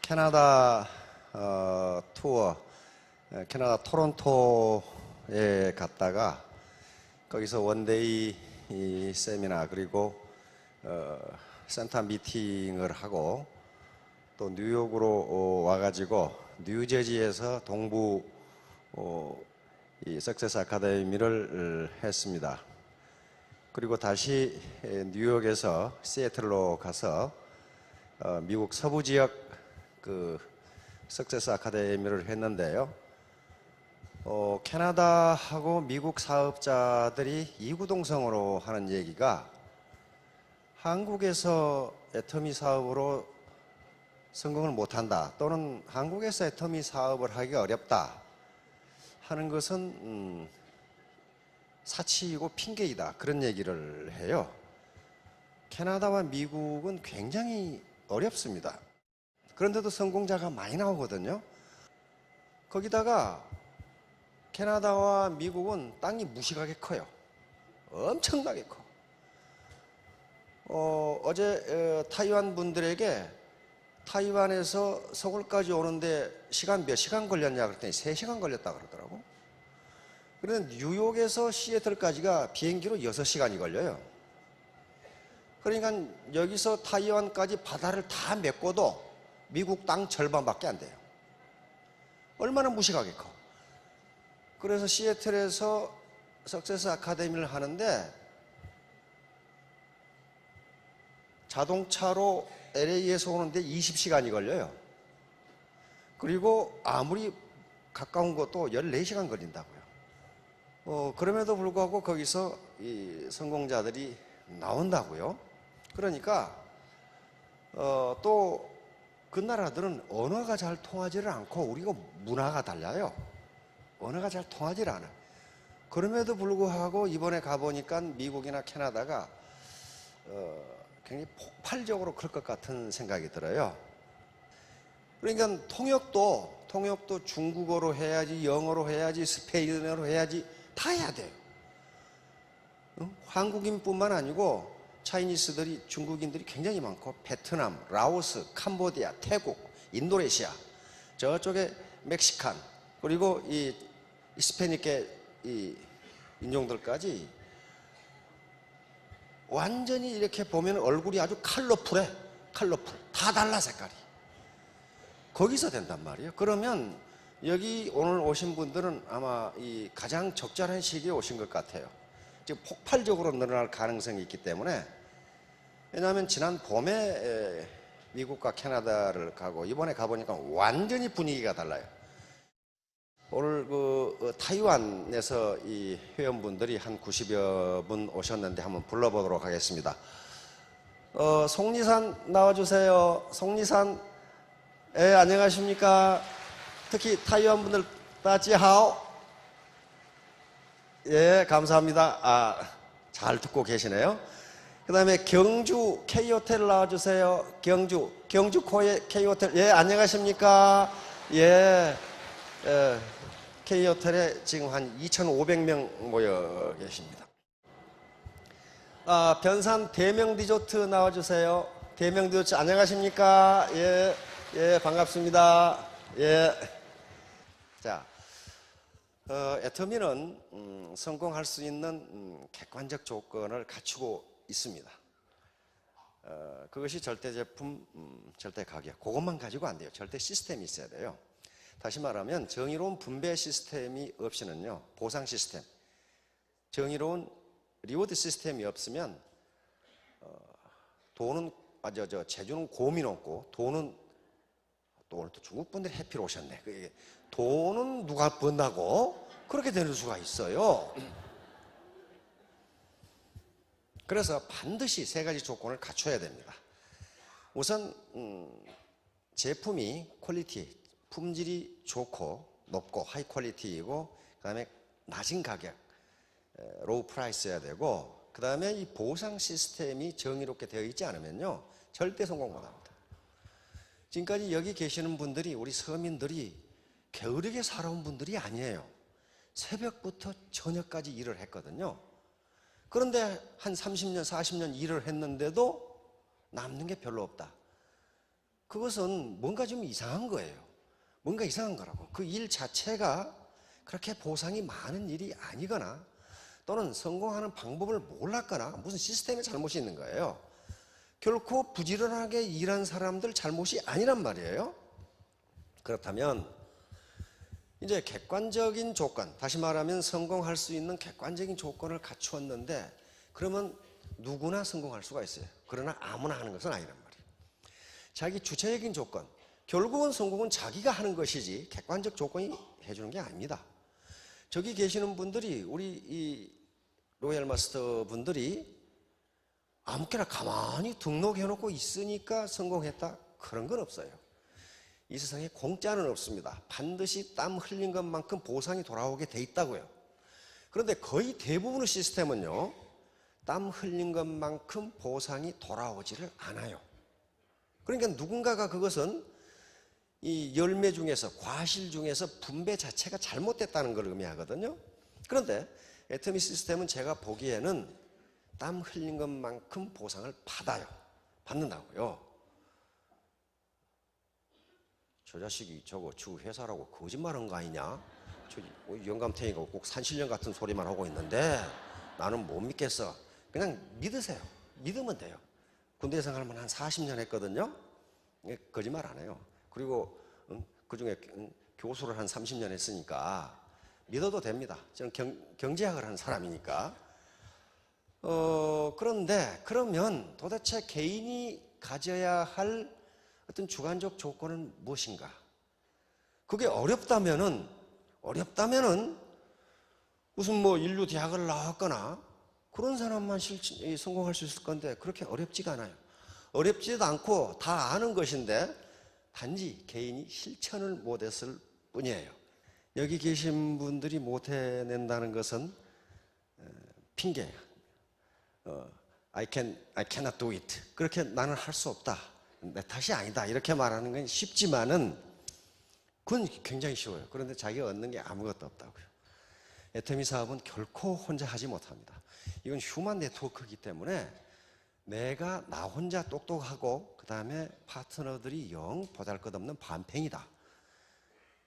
캐나다 투어, 캐나다 토론토에 갔다가 거기서 원데이 세미나 그리고 센터 미팅을 하고 또 뉴욕으로 와가지고 뉴저지에서 동부 이 석세스 아카데미를 했습니다. 그리고 다시 뉴욕에서 시애틀로 가서 미국 서부 지역 그 석세스 아카데미를 했는데요. 캐나다하고 미국 사업자들이 이구동성으로 하는 얘기가 한국에서 애터미 사업으로 성공을 못한다 또는 한국에서 애터미 사업을 하기가 어렵다 하는 것은 사치이고 핑계이다 그런 얘기를 해요. 캐나다와 미국은 굉장히 어렵습니다. 그런데도 성공자가 많이 나오거든요. 거기다가 캐나다와 미국은 땅이 무식하게 커요. 엄청나게 커. 어제 타이완 분들에게 타이완에서 서울까지 오는데 시간 몇 시간 걸렸냐 그랬더니 3시간 걸렸다 그러더라고. 그런데 뉴욕에서 시애틀까지가 비행기로 6시간이 걸려요. 그러니까 여기서 타이완까지 바다를 다 메꿔도 미국 땅 절반밖에 안 돼요. 얼마나 무식하게 커. 그래서 시애틀에서 석세스 아카데미를 하는데 자동차로 LA에서 오는데 20시간이 걸려요. 그리고 아무리 가까운 것도 14시간 걸린다고요. 그럼에도 불구하고 거기서 이 성공자들이 나온다고요. 그러니까 또 그 나라들은 언어가 잘 통하지를 않고 우리가 문화가 달라요. 언어가 잘 통하지를 않아요. 그럼에도 불구하고 이번에 가보니까 미국이나 캐나다가 굉장히 폭발적으로 클 것 같은 생각이 들어요. 그러니까 통역도 중국어로 해야지, 영어로 해야지, 스페인어로 해야지 다 해야 돼요. 한국인뿐만 아니고 차이니스들이, 중국인들이 굉장히 많고 베트남, 라오스, 캄보디아, 태국, 인도네시아, 저쪽에 멕시칸, 그리고 이 히스패닉계 이 인종들까지 완전히 이렇게 보면 얼굴이 아주 컬러풀. 다 달라 색깔이. 거기서 된단 말이에요. 그러면 여기 오늘 오신 분들은 아마 이 가장 적절한 시기에 오신 것 같아요. 지금 폭발적으로 늘어날 가능성이 있기 때문에. 왜냐하면 지난 봄에 미국과 캐나다를 가고 이번에 가보니까 완전히 분위기가 달라요. 오늘 타이완에서 이 회원분들이 한 90여 분 오셨는데 한번 불러보도록 하겠습니다. 송리산 나와주세요. 송리산. 안녕하십니까. 특히 타이완 분들 따지하오. 예, 감사합니다. 잘 듣고 계시네요. 그 다음에 경주 K호텔 나와주세요. 경주 K호텔. 예, 안녕하십니까. 예, K호텔에 지금 한 2,500명 모여 계십니다. 변산 대명 디저트 나와주세요. 대명 디저트 안녕하십니까. 예, 예, 반갑습니다. 예. 자, 애터미는 성공할 수 있는 객관적 조건을 갖추고 있습니다. 그것이 절대 제품, 절대 가격, 그것만 가지고 안 돼요. 절대 시스템이 있어야 돼요. 다시 말하면 정의로운 분배 시스템이 없이는요, 보상 시스템, 정의로운 리워드 시스템이 없으면 돈은 제주는 곰이 높고 돈은 또 오늘 또 중국 분들이 해피로 오셨네. 돈은 누가 번다고 그렇게 되는 수가 있어요. 그래서 반드시 3가지 조건을 갖춰야 됩니다. 우선 제품이 퀄리티, 품질이 좋고 높고 하이 퀄리티이고, 그 다음에 낮은 가격, 로우 프라이스여야 되고, 그 다음에 이 보상 시스템이 정의롭게 되어 있지 않으면요 절대 성공 못합니다. 지금까지 여기 계시는 분들이, 우리 서민들이 게으르게 살아온 분들이 아니에요. 새벽부터 저녁까지 일을 했거든요. 그런데 한 30년, 40년 일을 했는데도 남는 게 별로 없다. 그것은 뭔가 좀 이상한 거예요. 뭔가 이상한 거라고. 그 일 자체가 그렇게 보상이 많은 일이 아니거나 또는 성공하는 방법을 몰랐거나 무슨 시스템에 잘못이 있는 거예요. 결코 부지런하게 일한 사람들 잘못이 아니란 말이에요. 그렇다면 이제 객관적인 조건, 다시 말하면 성공할 수 있는 객관적인 조건을 갖추었는데 그러면 누구나 성공할 수가 있어요. 그러나 아무나 하는 것은 아니란 말이에요. 자기 주체적인 조건, 결국은 성공은 자기가 하는 것이지 객관적 조건이 해주는 게 아닙니다. 저기 계시는 분들이 우리 이 로얄 마스터 분들이 아무렇게나 가만히 등록해놓고 있으니까 성공했다? 그런 건 없어요. 이 세상에 공짜는 없습니다. 반드시 땀 흘린 것만큼 보상이 돌아오게 돼 있다고요. 그런데 거의 대부분의 시스템은요, 땀 흘린 것만큼 보상이 돌아오지를 않아요. 그러니까 누군가가 그것은 이 열매 중에서, 과실 중에서 분배 자체가 잘못됐다는 걸 의미하거든요. 그런데 애터미 시스템은 제가 보기에는 땀 흘린 것만큼 보상을 받는다고요. 저 자식이 저거 주 회사라고 거짓말한 거 아니냐? 저 영감탱이가 꼭 산신령 같은 소리만 하고 있는데 나는 못 믿겠어. 그냥 믿으세요. 믿으면 돼요. 군대 생활만 한 40년 했거든요. 거짓말 안 해요. 그리고 그중에 교수를 한 30년 했으니까 믿어도 됩니다. 저는 경제학을 하는 사람이니까. 그런데 그러면 도대체 개인이 가져야 할 어떤 주관적 조건은 무엇인가? 그게 어렵다면은 무슨 뭐 인류 대학을 나왔거나 그런 사람만 성공할 수 있을 건데 그렇게 어렵지가 않아요. 어렵지도 않고 다 아는 것인데 단지 개인이 실천을 못했을 뿐이에요. 여기 계신 분들이 못해낸다는 것은 핑계예요. I cannot do it. 그렇게 나는 할 수 없다. 내 탓이 아니다. 이렇게 말하는 건 쉽지만은 그건 굉장히 쉬워요. 그런데 자기가 얻는 게 아무것도 없다고요. 애터미 사업은 결코 혼자 하지 못합니다. 이건 휴먼 네트워크이기 때문에 내가 나 혼자 똑똑하고 그 다음에 파트너들이 영 보잘것없는 반팽이다.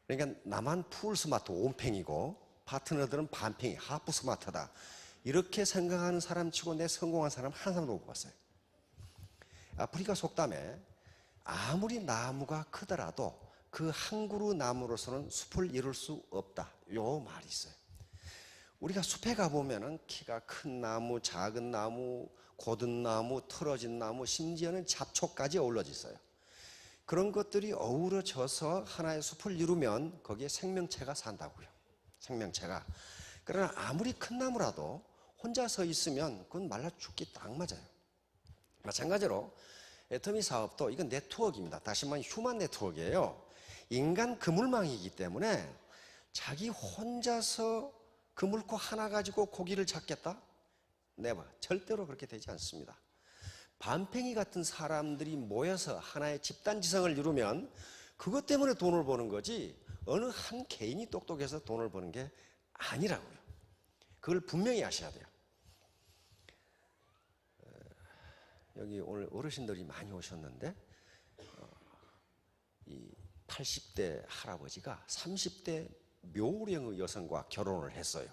그러니까 나만 풀 스마트 온팽이고 파트너들은 반팽이 하프 스마트다. 이렇게 생각하는 사람 치고 내 성공한 사람 한 사람도 못 봤어요. 아프리카 속담에 아무리 나무가 크더라도 그 한 그루 나무로서는 숲을 이룰 수 없다. 요 말이 있어요. 우리가 숲에 가보면은 키가 큰 나무, 작은 나무, 곧은 나무, 틀어진 나무, 심지어는 잡초까지 어우러져 있어요. 그런 것들이 어우러져서 하나의 숲을 이루면 거기에 생명체가 산다고요. 생명체가. 그러나 아무리 큰 나무라도 혼자 서 있으면 그건 말라 죽기 딱 맞아요. 마찬가지로 애터미 사업도 이건 네트워크입니다. 다시 말하면 휴먼 네트워크예요. 인간 그물망이기 때문에 자기 혼자서 그물고 하나 가지고 고기를 잡겠다? 네버. 절대로 그렇게 되지 않습니다. 반팽이 같은 사람들이 모여서 하나의 집단지성을 이루면 그것 때문에 돈을 버는 거지 어느 한 개인이 똑똑해서 돈을 버는 게 아니라고요. 그걸 분명히 아셔야 돼요. 여기 오늘 어르신들이 많이 오셨는데 이 80대 할아버지가 30대 묘령의 여성과 결혼을 했어요.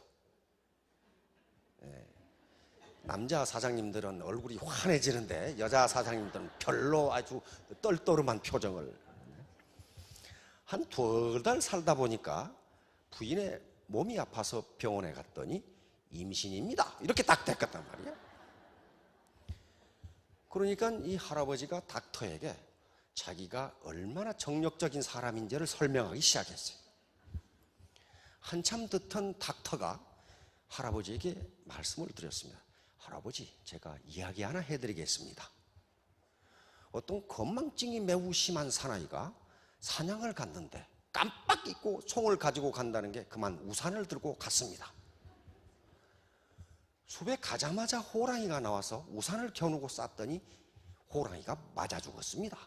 남자 사장님들은 얼굴이 환해지는데 여자 사장님들은 별로 아주 떨떠름한 표정을. 한 2달 살다 보니까 부인의 몸이 아파서 병원에 갔더니 임신입니다. 이렇게 딱 됐단 말이에요. 그러니까 이 할아버지가 닥터에게 자기가 얼마나 정력적인 사람인지를 설명하기 시작했어요. 한참 듣던 닥터가 할아버지에게 말씀을 드렸습니다. 할아버지, 제가 이야기 하나 해드리겠습니다. 어떤 건망증이 매우 심한 사나이가 사냥을 갔는데 깜빡 잊고 총을 가지고 간다는 게 그만 우산을 들고 갔습니다. 숲에 가자마자 호랑이가 나와서 우산을 겨누고 쐈더니 호랑이가 맞아 죽었습니다.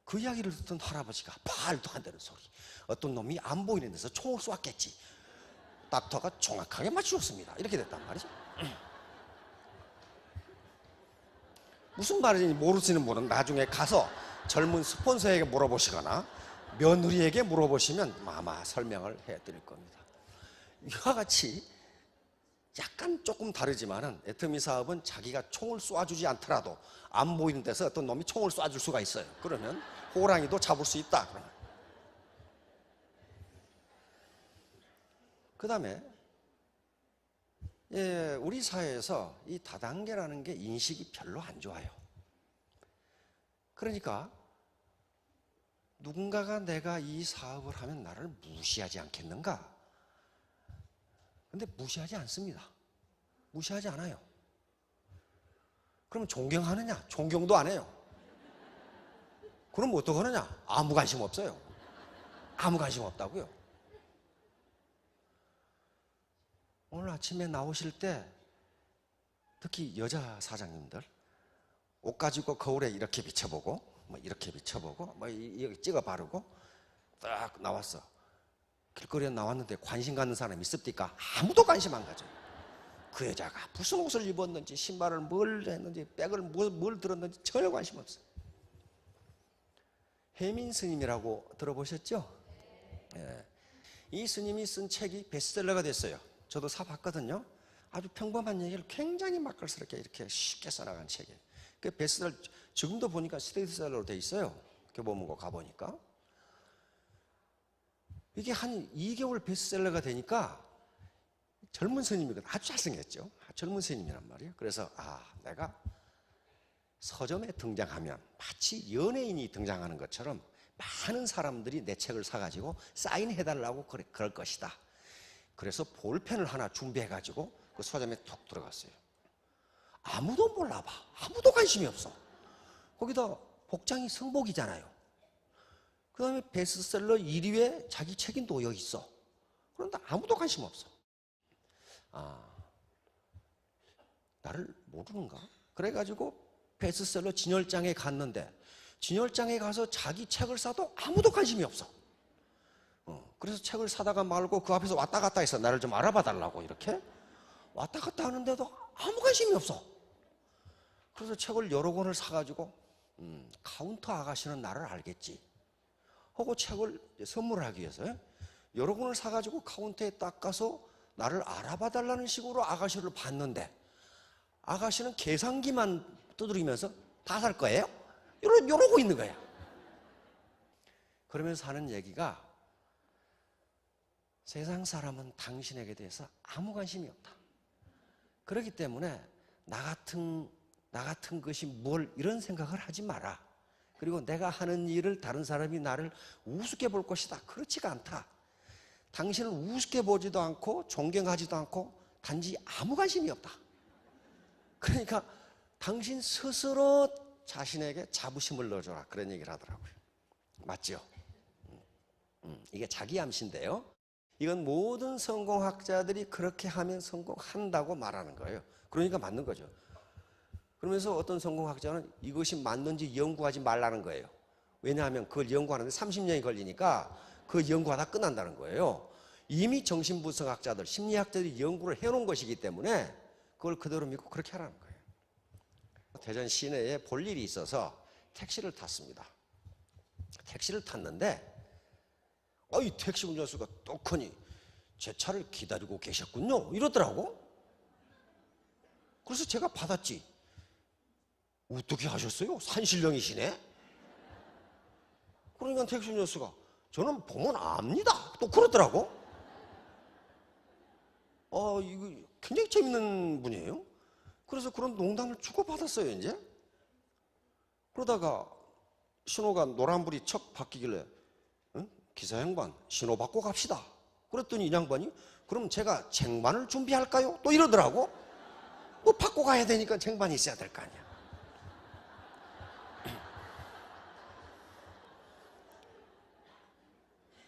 그 이야기를 듣던 할아버지가 말도 안 되는 소리. 어떤 놈이 안 보이는 데서 총을 쐈겠지. 닥터가 정확하게 맞추었습니다. 이렇게 됐단 말이죠. 무슨 말인지 모르시는 분은 나중에 가서 젊은 스폰서에게 물어보시거나 며느리에게 물어보시면 아마 설명을 해드릴 겁니다. 이와 같이 약간 조금 다르지만은 애터미 사업은 자기가 총을 쏴주지 않더라도 안 보이는 데서 어떤 놈이 총을 쏴줄 수가 있어요. 그러면 호랑이도 잡을 수 있다. 그 다음에 우리 사회에서 이 다단계라는 게 인식이 별로 안 좋아요. 그러니까 누군가가 내가 이 사업을 하면 나를 무시하지 않겠는가? 근데 무시하지 않습니다. 무시하지 않아요. 그럼 존경하느냐? 존경도 안 해요. 그럼 어떡하느냐? 아무 관심 없어요. 아무 관심 없다고요. 오늘 아침에 나오실 때 특히 여자 사장님들 옷 가지고 거울에 이렇게 비춰보고 뭐 이렇게 비춰보고 뭐 여기 찍어 바르고 딱 나왔어. 길거리에 나왔는데 관심 갖는 사람이 있습니까? 아무도 관심 안 가져요. 그 여자가 무슨 옷을 입었는지 신발을 뭘 했는지 백을 뭘 들었는지 전혀 관심 없어요. 혜민 스님이라고 들어보셨죠? 예. 이 스님이 쓴 책이 베스트셀러가 됐어요. 저도 사봤거든요. 아주 평범한 얘기를 굉장히 맛깔스럽게 이렇게 쉽게 써나간 책이에요. 그 베스트셀러 지금도 보니까 스테디셀러로 돼 있어요. 교보문고 가보니까. 이게 한 2개월 베스트셀러가 되니까 젊은 스님이거든. 아주 잘생겼죠. 젊은 스님이란 말이에요. 그래서 내가 서점에 등장하면 마치 연예인이 등장하는 것처럼 많은 사람들이 내 책을 사가지고 사인해달라고 그럴 것이다. 그래서 볼펜을 하나 준비해가지고 그 서점에 톡 들어갔어요. 아무도 몰라봐. 아무도 관심이 없어. 거기다 복장이 성복이잖아요. 그 다음에 베스트셀러 1위에 자기 책이 놓여 있어. 그런데 아무도 관심 없어. 나를 모르는가? 그래가지고 베스트셀러 진열장에 갔는데 진열장에 가서 자기 책을 사도 아무도 관심이 없어. 그래서 책을 사다가 말고 그 앞에서 왔다 갔다 해서 나를 좀 알아봐 달라고 이렇게 왔다 갔다 하는데도 아무 관심이 없어. 그래서 책을 여러 권을 사가지고 카운터 아가씨는 나를 알겠지 하고 책을 선물하기 위해서 여러 권을 사가지고 카운터에 딱 가서 나를 알아봐 달라는 식으로 아가씨를 봤는데 아가씨는 계산기만 두드리면서 다 살 거예요? 이러고 있는 거야. 그러면서 하는 얘기가 세상 사람은 당신에게 대해서 아무 관심이 없다. 그렇기 때문에 나 같은 것이 뭘 이런 생각을 하지 마라. 그리고 내가 하는 일을 다른 사람이 나를 우습게 볼 것이다. 그렇지가 않다. 당신을 우습게 보지도 않고 존경하지도 않고 단지 아무 관심이 없다. 그러니까 당신 스스로 자신에게 자부심을 넣어줘라. 그런 얘기를 하더라고요. 맞죠? 이게 자기 암시인데요. 이건 모든 성공학자들이 그렇게 하면 성공한다고 말하는 거예요. 그러니까 맞는 거죠. 그러면서 어떤 성공학자는 이것이 맞는지 연구하지 말라는 거예요. 왜냐하면 그걸 연구하는데 30년이 걸리니까 그 연구가 다 끝난다는 거예요. 이미 정신분석학자들, 심리학자들이 연구를 해놓은 것이기 때문에 그걸 그대로 믿고 그렇게 하라는 거예요. 대전 시내에 볼 일이 있어서 택시를 탔습니다. 택시를 탔는데 이 택시 운전수가 똑하니 제 차를 기다리고 계셨군요 이러더라고. 그래서 제가 받았지. 어떻게 하셨어요? 산신령이시네. 그러니까 택시 운전수가 저는 보면 압니다 또 그러더라고. 이거 굉장히 재밌는 분이에요. 그래서 그런 농담을 주고받았어요 이제. 그러다가 신호가 노란불이 척 바뀌길래 기사 양반 신호 받고 갑시다. 그랬더니 이 양반이 그럼 제가 쟁반을 준비할까요? 또 이러더라고. 뭐 받고 가야 되니까 쟁반이 있어야 될 거 아니야.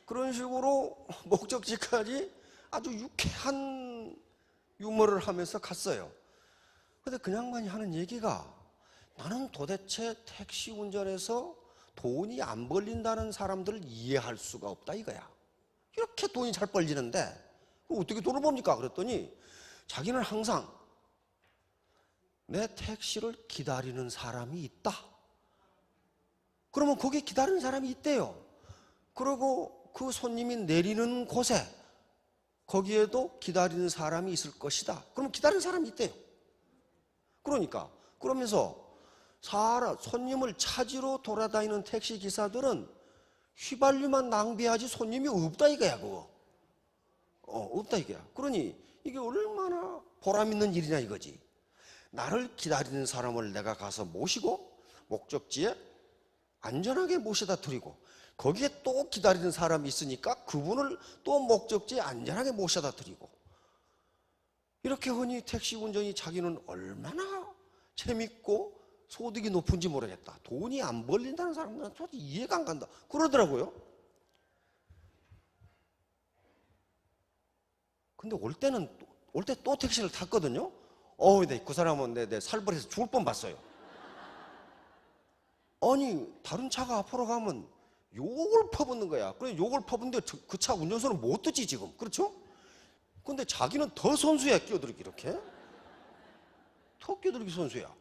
그런 식으로 목적지까지 아주 유쾌한 유머를 하면서 갔어요. 근데 그 양반이 하는 얘기가 나는 도대체 택시 운전에서 돈이 안 벌린다는 사람들을 이해할 수가 없다 이거야. 이렇게 돈이 잘 벌리는데 어떻게 돈을 법니까? 그랬더니 자기는 항상 내 택시를 기다리는 사람이 있다. 그러면 거기 기다리는 사람이 있대요. 그리고 그 손님이 내리는 곳에 거기에도 기다리는 사람이 있을 것이다. 그러면 기다리는 사람이 있대요. 그러니까 그러면서 손님을 찾으러 돌아다니는 택시 기사들은 휘발유만 낭비하지 손님이 없다 이거야 그거. 없다 이거야. 그러니 이게 얼마나 보람 있는 일이냐 이거지. 나를 기다리는 사람을 내가 가서 모시고 목적지에 안전하게 모셔다 드리고 거기에 또 기다리는 사람이 있으니까 그분을 또 목적지에 안전하게 모셔다 드리고 이렇게 하니 택시 운전이 자기는 얼마나 재밌고 소득이 높은지 모르겠다. 돈이 안 벌린다는 사람들은 도대체 이해가 안 간다. 그러더라고요. 근데 올 때 또 택시를 탔거든요. 그 사람은 내 살벌해서 죽을 뻔 봤어요. 아니, 다른 차가 앞으로 가면 욕을 퍼붓는 거야. 그래, 욕을 퍼붓는데 그 차 운전수는 못 듣지, 지금. 그렇죠? 근데 자기는 더 선수야, 끼어들기, 이렇게. 더 끼어들기 선수야.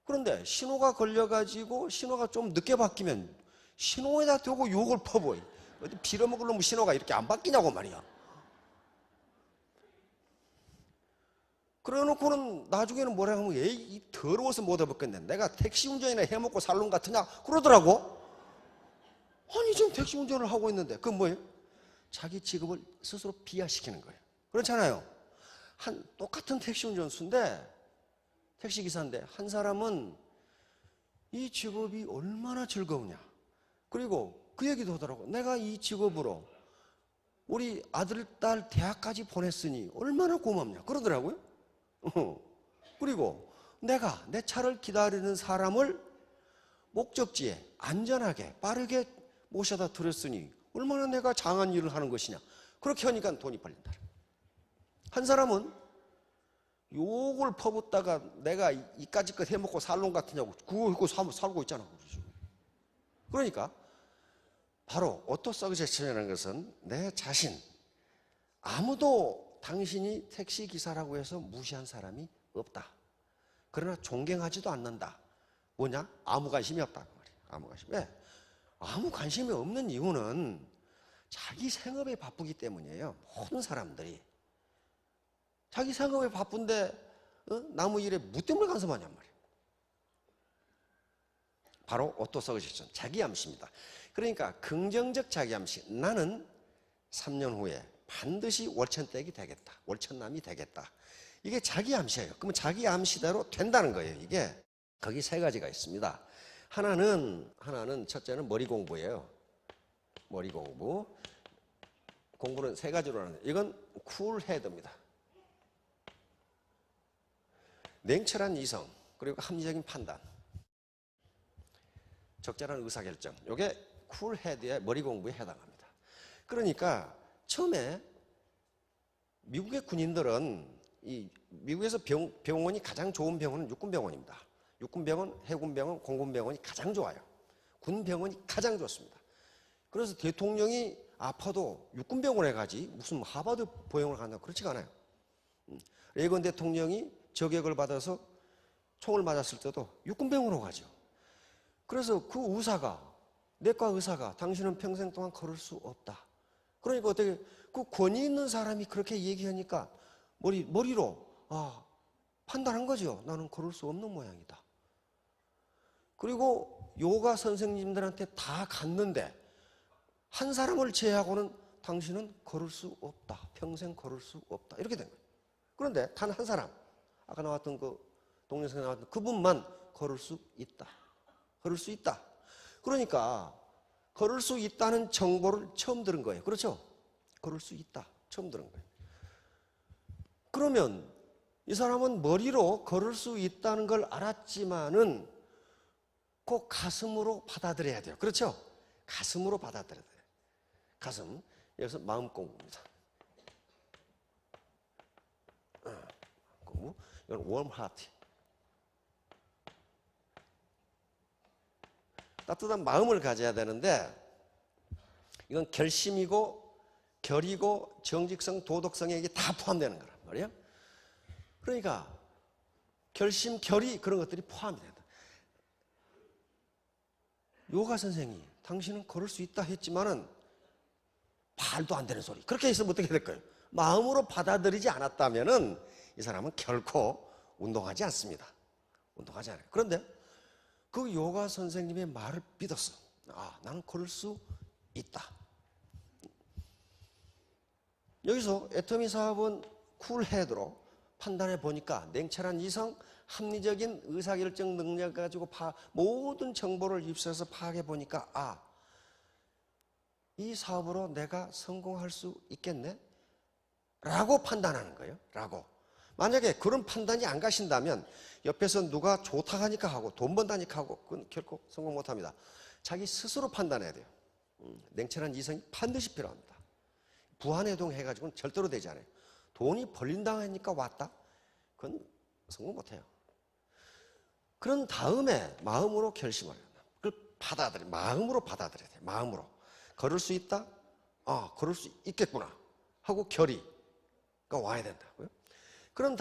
그런데 신호가 걸려가지고 신호가 좀 늦게 바뀌면 신호에다 대고 욕을 퍼부어. 어디 빌어먹을 놈의 신호가 이렇게 안 바뀌냐고 말이야. 그래놓고는 나중에는 뭐라 하면 에이 더러워서 못 해먹겠네. 내가 택시 운전이나 해먹고 살 놈 같으냐? 그러더라고. 아니 지금 택시 운전을 하고 있는데 그건 뭐예요? 자기 직업을 스스로 비하시키는 거예요. 그렇잖아요. 똑같은 택시 운전수인데 택시기사인데 한 사람은 이 직업이 얼마나 즐거우냐. 그리고 그 얘기도 하더라고. 내가 이 직업으로 우리 아들, 딸 대학까지 보냈으니 얼마나 고맙냐. 그러더라고요. 그리고 내가 내 차를 기다리는 사람을 목적지에 안전하게 빠르게 모셔다 드렸으니 얼마나 내가 장한 일을 하는 것이냐. 그렇게 하니까 돈이 벌린다. 한 사람은 욕을 퍼붓다가 내가 이까짓 것 해먹고 살 놈 같으냐고 그거 살고 있잖아. 그러니까 바로 오토서제션이라는 것은 내 자신, 아무도 당신이 택시기사라고 해서 무시한 사람이 없다. 그러나 존경하지도 않는다. 뭐냐? 아무 관심이 없다. 아무 관심. 왜? 아무 관심이 없는 이유는 자기 생업에 바쁘기 때문이에요. 모든 사람들이. 자기 생업에 바쁜데 나무 일에 뭐 때문에 간섭하냔 말이에요. 바로 오토서제션, 자기암시입니다. 그러니까 긍정적 자기암시. 나는 3년 후에 반드시 월천댁이 되겠다. 월천남이 되겠다. 이게 자기암시예요. 그러면 자기암시대로 된다는 거예요. 이게 거기 세 가지가 있습니다. 하나는 첫째는 머리 공부예요. 머리 공부. 공부는 세 가지로 하는데 이건 쿨헤드입니다. 냉철한 이성, 그리고 합리적인 판단, 적절한 의사결정. 이게 쿨헤드의 머리 공부에 해당합니다. 그러니까 처음에 미국의 군인들은 미국에서 병원이 가장 좋은 병원은 육군병원입니다. 육군병원, 해군병원, 공군병원이 가장 좋아요. 군병원이 가장 좋습니다. 그래서 대통령이 아파도 육군병원에 가지 무슨 하버드 보행을 간다고 그렇지가 않아요. 레이건 대통령이 저격을 받아서 총을 맞았을 때도 육군병원으로 가죠. 그래서 그 의사가, 내과 의사가 당신은 평생 동안 걸을 수 없다. 그러니까 어떻게 그 권위 있는 사람이 그렇게 얘기하니까 머리로 판단한 거죠. 나는 걸을 수 없는 모양이다. 그리고 요가 선생님들한테 다 갔는데 한 사람을 제외하고는 당신은 걸을 수 없다. 평생 걸을 수 없다. 이렇게 된 거예요. 그런데 단 한 사람, 아까 나왔던 그 동영상에 나왔던 그분만 걸을 수 있다. 걸을 수 있다. 그러니까 걸을 수 있다는 정보를 처음 들은 거예요. 그렇죠? 걸을 수 있다. 처음 들은 거예요. 그러면 이 사람은 머리로 걸을 수 있다는 걸 알았지만은 꼭 가슴으로 받아들여야 돼요. 그렇죠? 가슴으로 받아들여야 돼요. 가슴. 여기서 마음 공부입니다. 공부. 이건 warm heart. 따뜻한 마음을 가져야 되는데 이건 결심이고 결이고 정직성, 도덕성에 이게 다 포함되는 거란 말이에요. 그러니까 결심, 결의 그런 것들이 포함이 된다. 요가 선생이 당신은 걸을 수 있다 했지만은 말도 안 되는 소리. 그렇게 있으면 어떻게 될 거예요? 마음으로 받아들이지 않았다면은 이 사람은 결코 운동하지 않습니다. 운동하지 않아요. 그런데 그 요가 선생님의 말을 믿었어. 아, 나는 걸을 수 있다. 여기서 애터미 사업은 쿨헤드로 판단해 보니까 냉철한 이성, 합리적인 의사결정 능력 가지고 모든 정보를 입수해서 파악해 보니까 아, 이 사업으로 내가 성공할 수 있겠네? 라고 판단하는 거예요. 라고. 만약에 그런 판단이 안 가신다면 옆에서 누가 좋다 하니까 하고 돈 번다니까 하고 그건 결코 성공 못 합니다. 자기 스스로 판단해야 돼요. 냉철한 이성이 반드시 필요합니다. 부안해동 해가지고는 절대로 되지 않아요. 돈이 벌린다 하니까 왔다? 그건 성공 못 해요. 그런 다음에 마음으로 결심을 해요. 그걸 마음으로 받아들여야 돼요. 마음으로. 걸을 수 있다? 아, 걸을 수 있겠구나. 하고 결의가 와야 된다고요. 그런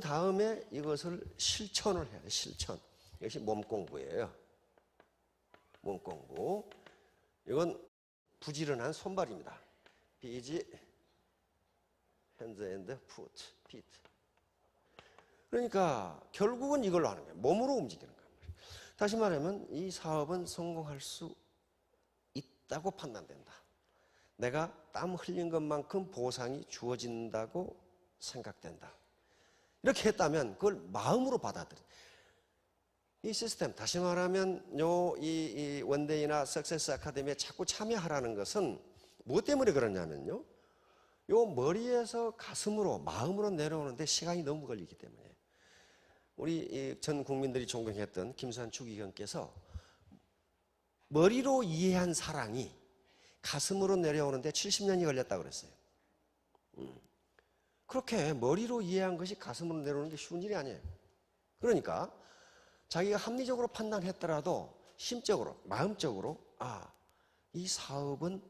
다음에 이것을 실천을 해야 돼요. 실천. 이것이 몸 공부예요. 몸 공부. 이건 부지런한 손발입니다. 비지, 핸드 앤드 푸트, 피트. 그러니까 결국은 이걸로 하는 거예요. 몸으로 움직이는 거예요. 다시 말하면 이 사업은 성공할 수 있다고 판단된다. 내가 땀 흘린 것만큼 보상이 주어진다고 생각된다. 이렇게 했다면 그걸 마음으로 받아들여. 이 시스템, 다시 말하면 이 원데이나 석세스 아카데미에 자꾸 참여하라는 것은 무엇 때문에 그러냐면요. 요 머리에서 가슴으로, 마음으로 내려오는데 시간이 너무 걸리기 때문에. 우리 전 국민들이 존경했던 김수환 주기경께서 머리로 이해한 사랑이 가슴으로 내려오는데 70년이 걸렸다고 그랬어요. 그렇게 머리로 이해한 것이 가슴으로 내려오는 게 쉬운 일이 아니에요. 그러니까 자기가 합리적으로 판단했더라도 심적으로, 마음적으로 아, 이 사업을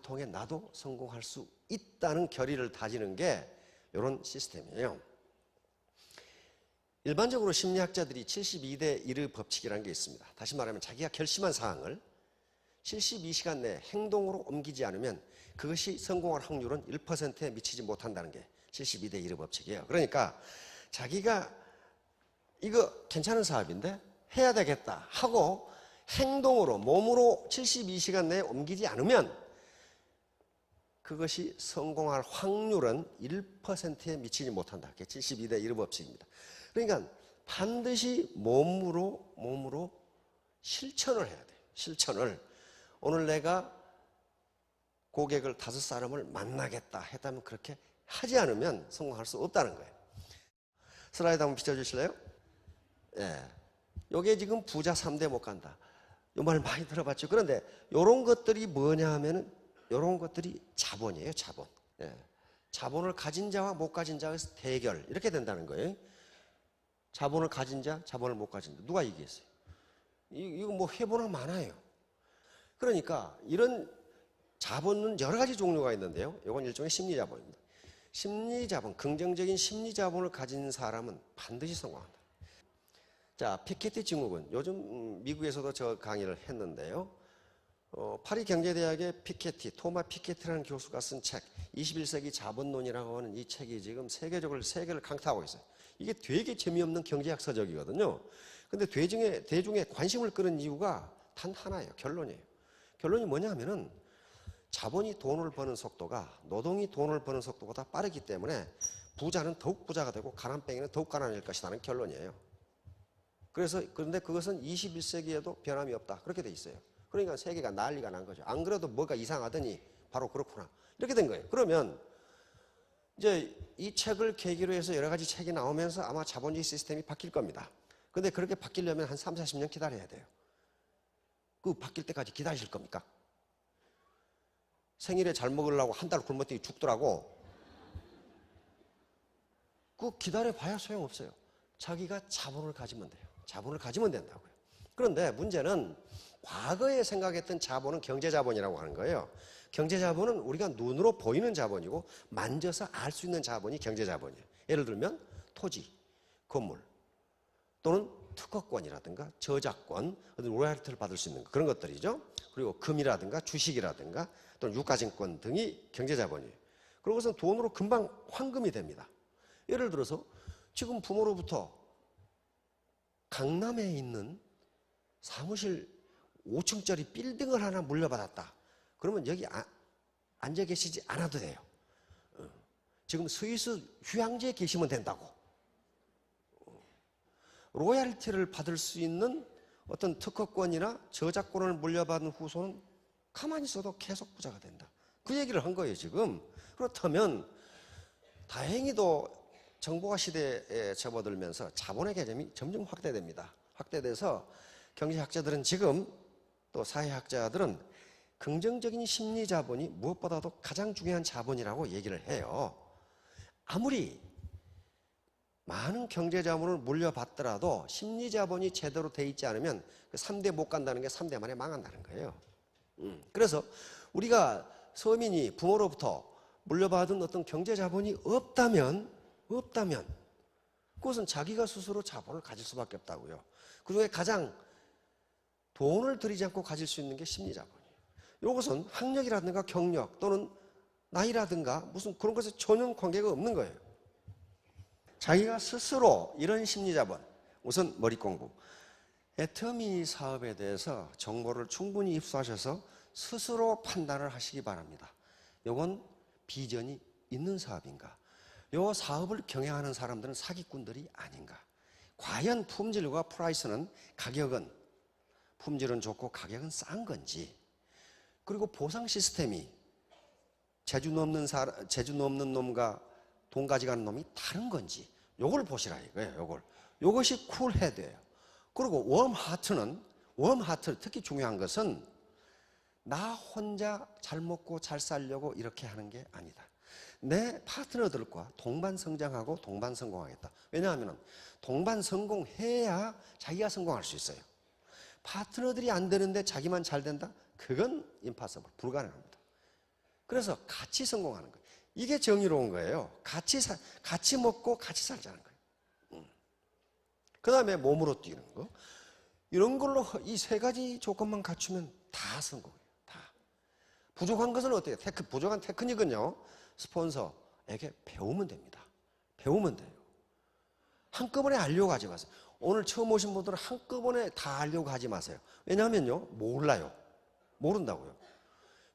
통해 나도 성공할 수 있다는 결의를 다지는 게 이런 시스템이에요. 일반적으로 심리학자들이 72대 1의 법칙이라는 게 있습니다. 다시 말하면 자기가 결심한 사항을 72시간 내에 행동으로 옮기지 않으면 그것이 성공할 확률은 1%에 미치지 못한다는 게 72대 1의 법칙이에요. 그러니까 자기가 이거 괜찮은 사업인데 해야 되겠다 하고 행동으로, 몸으로 72시간 내에 옮기지 않으면 그것이 성공할 확률은 1%에 미치지 못한다. 그게 72대 1의 법칙입니다. 그러니까 반드시 몸으로 실천을 해야 돼요. 실천을. 오늘 내가 고객을 5사람을 만나겠다 했다면 그렇게 하지 않으면 성공할 수 없다는 거예요. 슬라이드 한번 비춰주실래요? 예. 요게 지금 부자 3대 못 간다. 요 말 많이 들어봤죠. 그런데 요런 것들이 뭐냐 하면은 요런 것들이 자본이에요. 자본. 예. 자본을 가진 자와 못 가진 자에서 대결 이렇게 된다는 거예요. 자본을 가진 자, 자본을 못 가진 자. 누가 이기겠어요? 이거 뭐 해보나 많아요. 그러니까 이런 자본은 여러 가지 종류가 있는데요. 이건 일종의 심리자본입니다. 심리자본, 긍정적인 심리자본을 가진 사람은 반드시 성공한다. 자, 피케티 증후군. 요즘 미국에서도 저 강의를 했는데요. 파리 경제대학의 토마 피케티라는 교수가 쓴 책, 21세기 자본론이라고 하는 이 책이 지금 세계를 강타하고 있어요. 이게 되게 재미없는 경제학 서적이거든요. 근데 대중의 관심을 끄는 이유가 단 하나예요. 결론이에요. 결론이 뭐냐면은 자본이 돈을 버는 속도가 노동이 돈을 버는 속도보다 빠르기 때문에 부자는 더욱 부자가 되고 가난뱅이는 더욱 가난해질 것이라는 결론이에요. 그런데 그것은 21세기에도 변함이 없다. 그렇게 돼 있어요. 그러니까 세계가 난리가 난 거죠. 안 그래도 뭐가 이상하더니 바로 그렇구나. 이렇게 된 거예요. 그러면 이제 이 책을 계기로 해서 여러 가지 책이 나오면서 아마 자본주의 시스템이 바뀔 겁니다. 근데 그렇게 바뀌려면 한 3, 40년 기다려야 돼요. 그 바뀔 때까지 기다리실 겁니까? 생일에 잘 먹으려고 한 달 굶었더니 죽더라고. 그 기다려봐야 소용없어요. 자기가 자본을 가지면 돼요. 자본을 가지면 된다고요. 그런데 문제는 과거에 생각했던 자본은 경제자본이라고 하는 거예요. 경제자본은 우리가 눈으로 보이는 자본이고 만져서 알 수 있는 자본이 경제자본이에요. 예를 들면 토지, 건물 또는 특허권이라든가 저작권, 로열티를 받을 수 있는 그런 것들이죠. 그리고 금이라든가 주식이라든가 또는 유가증권 등이 경제자본이에요. 그런 것은 돈으로 금방 환금이 됩니다. 예를 들어서 지금 부모로부터 강남에 있는 사무실 5층짜리 빌딩을 하나 물려받았다. 그러면 여기 앉아 계시지 않아도 돼요. 지금 스위스 휴양지에 계시면 된다고. 로얄티를 받을 수 있는 어떤 특허권이나 저작권을 물려받은 후손은 가만히 있어도 계속 부자가 된다. 그 얘기를 한 거예요, 지금. 그렇다면 다행히도 정보화 시대에 접어들면서 자본의 개념이 점점 확대됩니다. 확대돼서 경제학자들은 지금 또 사회학자들은 긍정적인 심리 자본이 무엇보다도 가장 중요한 자본이라고 얘기를 해요. 아무리 많은 경제 자본을 물려받더라도 심리 자본이 제대로 돼 있지 않으면 그 3대 못 간다는 게 3대 만에 망한다는 거예요. 그래서 우리가 서민이 부모로부터 물려받은 어떤 경제 자본이 없다면 그것은 자기가 스스로 자본을 가질 수밖에 없다고요. 그중에 가장 돈을 들이지 않고 가질 수 있는 게 심리 자본이에요. 이것은 학력이라든가 경력 또는 나이라든가 무슨 그런 것에 전혀 관계가 없는 거예요. 자기가 스스로 이런 심리 자본, 우선 머리 공부. 애터미 사업에 대해서 정보를 충분히 입수하셔서 스스로 판단을 하시기 바랍니다. 이건 비전이 있는 사업인가? 이 사업을 경영하는 사람들은 사기꾼들이 아닌가? 과연 품질과 프라이스는 가격은 품질은 좋고 가격은 싼 건지, 그리고 보상 시스템이 재주 넘는 놈과 돈 가져가는 놈이 다른 건지 요걸 보시라 이거예요. 요것이 쿨헤드예요. 그리고 웜하트 특히 중요한 것은 나 혼자 잘 먹고 잘 살려고 이렇게 하는 게 아니다. 내 파트너들과 동반 성장하고 동반 성공하겠다. 왜냐하면 동반 성공해야 자기가 성공할 수 있어요. 파트너들이 안 되는데 자기만 잘 된다? 그건 impossible, 불가능합니다. 그래서 같이 성공하는 거예요. 이게 정의로운 거예요. 같이 먹고 같이 살자는 거예요. 그 다음에 몸으로 뛰는 거. 이런 걸로 이 세 가지 조건만 갖추면 다 성공이에요. 다. 부족한 것은 어때요? 부족한 테크닉은요, 스폰서에게 배우면 됩니다. 배우면 돼요. 한꺼번에 알려고 하지 마세요. 오늘 처음 오신 분들은 한꺼번에 다 알려고 하지 마세요. 왜냐하면요, 몰라요. 모른다고요.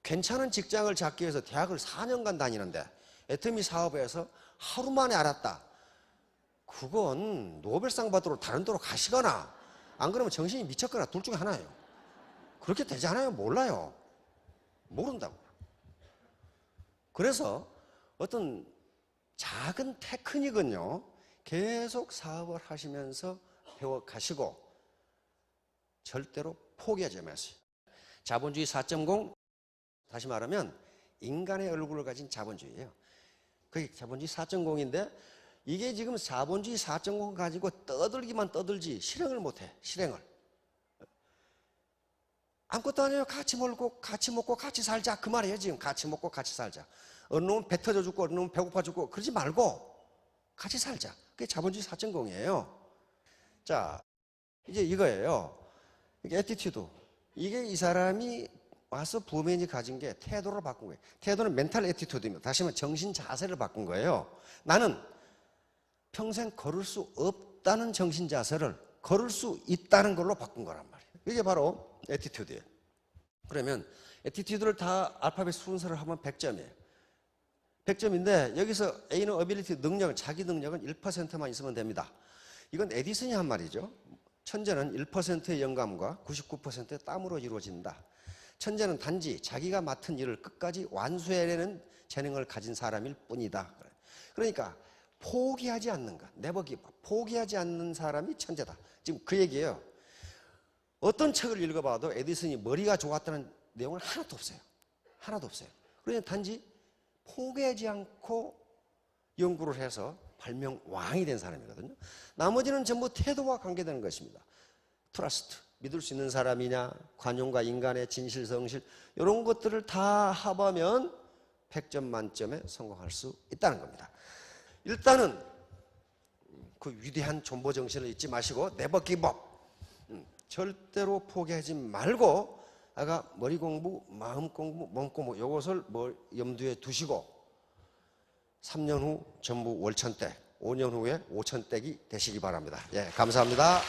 괜찮은 직장을 잡기 위해서 대학을 4년간 다니는데 애터미 사업에서 하루 만에 알았다. 그건 노벨상 받으러 다른 데로 가시거나 안 그러면 정신이 미쳤거나 둘 중에 하나예요. 그렇게 되잖아요. 몰라요. 모른다고. 그래서 어떤 작은 테크닉은요, 계속 사업을 하시면서 배워가시고 절대로 포기하지 마세요. 자본주의 4.0, 다시 말하면 인간의 얼굴을 가진 자본주의예요. 그게 자본주의 4.0인데 이게 지금 자본주의 4.0 가지고 떠들기만 떠들지 실행을 못해. 실행을. 아무것도 아니에요. 같이 먹고 같이 살자. 그 말이에요. 지금 같이 먹고 같이 살자. 어느 놈은 배 터져 죽고 어느 놈은 배고파 죽고 그러지 말고 같이 살자. 그게 자본주의 4.0이에요. 자, 이제 이거예요. 이게 애티튜드. 이게 이 사람이 와서 부메인이 가진 게 태도를 바꾼 거예요. 태도는 멘탈 애티튜드입니다. 다시 말하면 정신 자세를 바꾼 거예요. 나는 평생 걸을 수 없다는 정신 자세를 걸을 수 있다는 걸로 바꾼 거란 말이에요. 이게 바로 애티튜드예요. 그러면 애티튜드를 다 알파벳 순서를 하면 100점이에요. 100점인데 여기서 A는 어빌리티 능력, 자기 능력은 1%만 있으면 됩니다. 이건 에디슨이 한 말이죠. 천재는 1%의 영감과 99%의 땀으로 이루어진다. 천재는 단지 자기가 맡은 일을 끝까지 완수해내는 재능을 가진 사람일 뿐이다. 그러니까 포기하지 않는 것, 포기하지 않는 사람이 천재다. 지금 그 얘기예요. 어떤 책을 읽어봐도 에디슨이 머리가 좋았다는 내용은 하나도 없어요. 하나도 없어요. 그러니 단지 포기하지 않고 연구를 해서 발명 왕이 된 사람이거든요. 나머지는 전부 태도와 관계되는 것입니다. 트러스트, 믿을 수 있는 사람이냐, 관용과 인간의 진실, 성실, 이런 것들을 다 합하면 100점 만점에 성공할 수 있다는 겁니다. 일단은 그 위대한 존버 정신을 잊지 마시고 never give up. 절대로 포기하지 말고 아까 머리 공부, 마음 공부, 몸 공부 이것을 염두에 두시고 3년 후 전부 월천댁, 5년 후에 5천댁이 되시기 바랍니다. 예, 감사합니다.